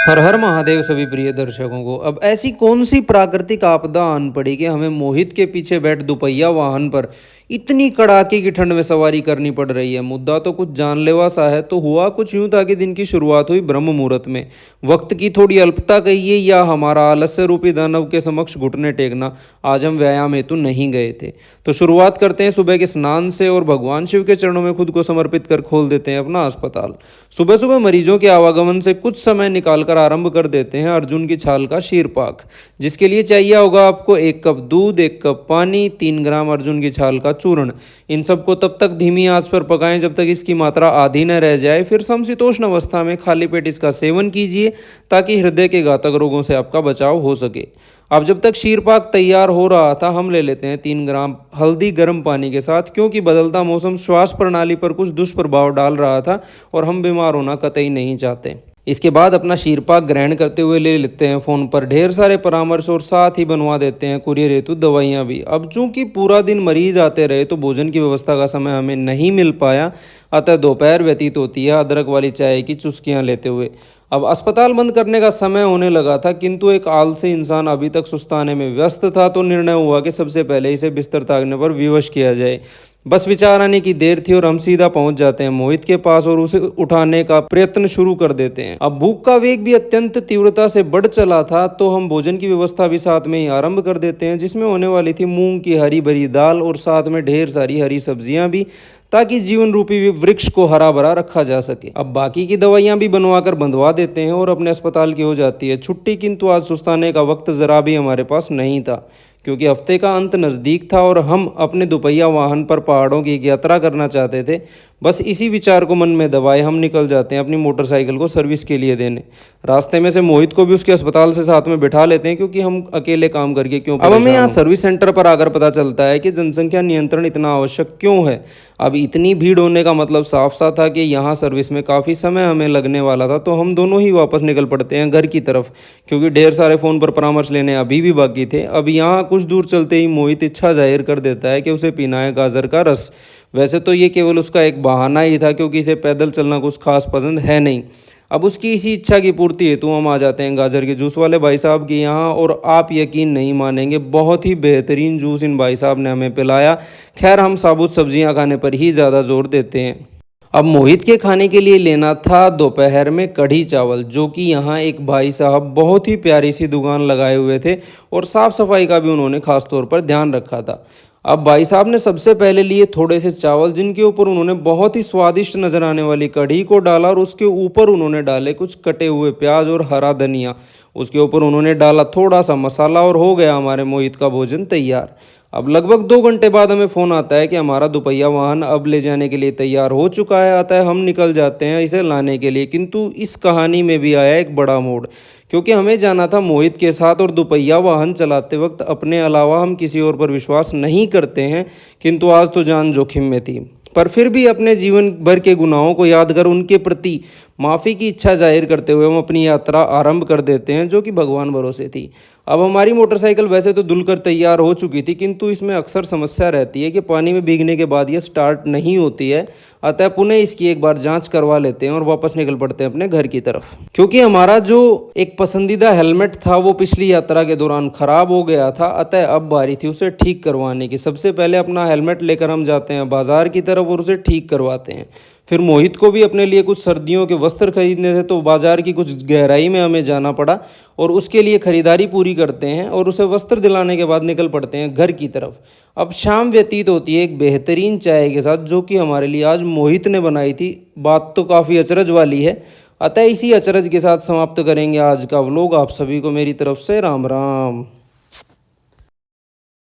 हर हर महादेव सभी प्रिय दर्शकों को। अब ऐसी कौन सी प्राकृतिक आपदा आन पड़ी कि हमें मोहित के पीछे बैठ दुपहिया वाहन पर इतनी कड़ाके की ठंड में सवारी करनी पड़ रही है। मुद्दा तो कुछ जानलेवा सा है। तो हुआ कुछ यूं था कि दिन की शुरुआत हुई ब्रह्म मुहूर्त में। वक्त की थोड़ी अल्पता कहिए या हमारा आलस्य रूपी दानव के समक्ष घुटने टेकना, आज हम व्यायाम हेतु नहीं गए थे। तो शुरुआत करते हैं सुबह के स्नान से और भगवान शिव के चरणों में खुद को समर्पित कर खोल देते हैं अपना अस्पताल। सुबह सुबह मरीजों के आवागमन से कुछ समय निकालकर आरंभ कर देते हैं अर्जुन की छाल का शीरपाक, जिसके लिए चाहिए होगा आपको 1 कप दूध, 1 कप पानी, 3 ग्राम अर्जुन की छाल का चूर्ण। इन सबको तब तक धीमी आंच पर पकाएं जब तक इसकी मात्रा आधी न रह जाए। फिर समशीतोष्ण अवस्था में खाली पेट इसका सेवन कीजिए ताकि हृदय के घातक रोगों से आपका बचाव हो सके। अब जब तक शीरपाक तैयार हो रहा था, हम ले लेते हैं 3 ग्राम हल्दी गर्म पानी के साथ, क्योंकि बदलता मौसम श्वास प्रणाली पर कुछ दुष्प्रभाव डाल रहा था और हम बीमार होना कतई नहीं चाहते। इसके बाद अपना शीरपाक ग्रहण करते हुए ले लेते हैं फ़ोन पर ढेर सारे परामर्श और साथ ही बनवा देते हैं कुरियर हेतु दवाइयाँ भी। अब चूंकि पूरा दिन मरीज आते रहे तो भोजन की व्यवस्था का समय हमें नहीं मिल पाया, अतः दोपहर व्यतीत होती है अदरक वाली चाय की चुस्कियाँ लेते हुए। अब अस्पताल बंद करने का समय होने लगा था, किंतु एक आलसी इंसान अभी तक सुस्ताने में व्यस्त था, तो निर्णय हुआ कि सबसे पहले इसे बिस्तर ताकने पर विवश किया जाए। बस विचार आने की देर थी और हम सीधा पहुंच जाते हैं मोहित के पास और उसे उठाने का प्रयत्न शुरू कर देते हैं। अब भूख का वेग भी अत्यंत तीव्रता से बढ़ चला था, तो हम भोजन की व्यवस्था भी साथ में ही आरंभ कर देते हैं, जिसमें होने वाली थी मूंग की हरी भरी दाल और साथ में ढेर सारी हरी सब्जियां भी, ताकि जीवन रूपी वृक्ष को हरा भरा रखा जा सके। अब बाकी की दवाइयां भी बनवा कर बंधवा देते हैं और अपने अस्पताल की हो जाती है छुट्टी। किंतु आज सुस्ताने का वक्त जरा भी हमारे पास नहीं था, क्योंकि हफ्ते का अंत नज़दीक था और हम अपने दुपहिया वाहन पर पहाड़ों की एक यात्रा करना चाहते थे। बस इसी विचार को मन में दबाए हम निकल जाते हैं अपनी मोटरसाइकिल को सर्विस के लिए देने। रास्ते में से मोहित को भी उसके अस्पताल से साथ में बिठा लेते हैं, क्योंकि हम अकेले काम करके क्यों अब हमें यहाँ सर्विस सेंटर पर आकर पता चलता है कि जनसंख्या नियंत्रण इतना आवश्यक क्यों है। अब इतनी भीड़ होने का मतलब साफ सा था कि यहाँ सर्विस में काफ़ी समय हमें लगने वाला था। तो हम दोनों ही वापस निकल पड़ते हैं घर की तरफ, क्योंकि ढेर सारे फ़ोन पर परामर्श लेने अभी भी बाकी थे। अब यहाँ कुछ दूर चलते ही मोहित इच्छा जाहिर कर देता है कि उसे पीना है गाजर का रस। वैसे तो ये केवल उसका एक बहाना ही था, क्योंकि इसे पैदल चलना कुछ खास पसंद है नहीं। अब उसकी इसी इच्छा की पूर्ति हेतु हम आ जाते हैं गाजर के जूस वाले भाई साहब के यहाँ, और आप यकीन नहीं मानेंगे, बहुत ही बेहतरीन जूस इन भाई साहब ने हमें पिलाया। खैर, हम साबुत सब्जियां खाने पर ही ज़्यादा जोर देते हैं। अब मोहित के खाने के लिए लेना था दोपहर में कढ़ी चावल, जो कि यहाँ एक भाई साहब बहुत ही प्यारी सी दुकान लगाए हुए थे और साफ़ सफाई का भी उन्होंने खास तौर पर ध्यान रखा था। अब भाई साहब ने सबसे पहले लिए थोड़े से चावल, जिनके ऊपर उन्होंने बहुत ही स्वादिष्ट नजर आने वाली कढ़ी को डाला और उसके ऊपर उन्होंने डाले कुछ कटे हुए प्याज और हरा धनिया। उसके ऊपर उन्होंने डाला थोड़ा सा मसाला और हो गया हमारे मोहित का भोजन तैयार। अब लगभग 2 घंटे बाद हमें फ़ोन आता है कि हमारा दुपहिया वाहन अब ले जाने के लिए तैयार हो चुका है। आता है हम निकल जाते हैं इसे लाने के लिए। किंतु इस कहानी में भी आया एक बड़ा मोड़, क्योंकि हमें जाना था मोहित के साथ और दुपहिया वाहन चलाते वक्त अपने अलावा हम किसी और पर विश्वास नहीं करते हैं। किंतु आज तो जान जोखिम में थी, पर फिर भी अपने जीवन भर के गुनाहों को याद कर उनके प्रति माफ़ी की इच्छा जाहिर करते हुए हम अपनी यात्रा आरंभ कर देते हैं, जो कि भगवान भरोसे थी। अब हमारी मोटरसाइकिल वैसे तो धुलकर तैयार हो चुकी थी, किंतु इसमें अक्सर समस्या रहती है कि पानी में भीगने के बाद ये स्टार्ट नहीं होती है। अतः पुनः इसकी एक बार जांच करवा लेते हैं और वापस निकल पड़ते हैं अपने घर की तरफ, क्योंकि हमारा जो एक पसंदीदा हेलमेट था वो पिछली यात्रा के दौरान खराब हो गया था। अतः अब बारी थी उसे ठीक करवाने की। सबसे पहले अपना हेलमेट लेकर हम जाते हैं बाजार की तरफ और उसे ठीक करवाते हैं। फिर मोहित को भी अपने लिए कुछ सर्दियों के वस्त्र खरीदने थे, तो बाजार की कुछ गहराई में हमें जाना पड़ा और उसके लिए खरीदारी पूरी करते हैं और उसे वस्त्र दिलाने के बाद निकल पड़ते हैं घर की तरफ। अब शाम व्यतीत होती है एक बेहतरीन चाय के साथ, जो कि हमारे लिए आज मोहित ने बनाई थी। बात तो काफ़ी अचरज वाली है, अतः इसी अचरज के साथ समाप्त करेंगे आज का व्लॉग। आप सभी को मेरी तरफ से राम राम।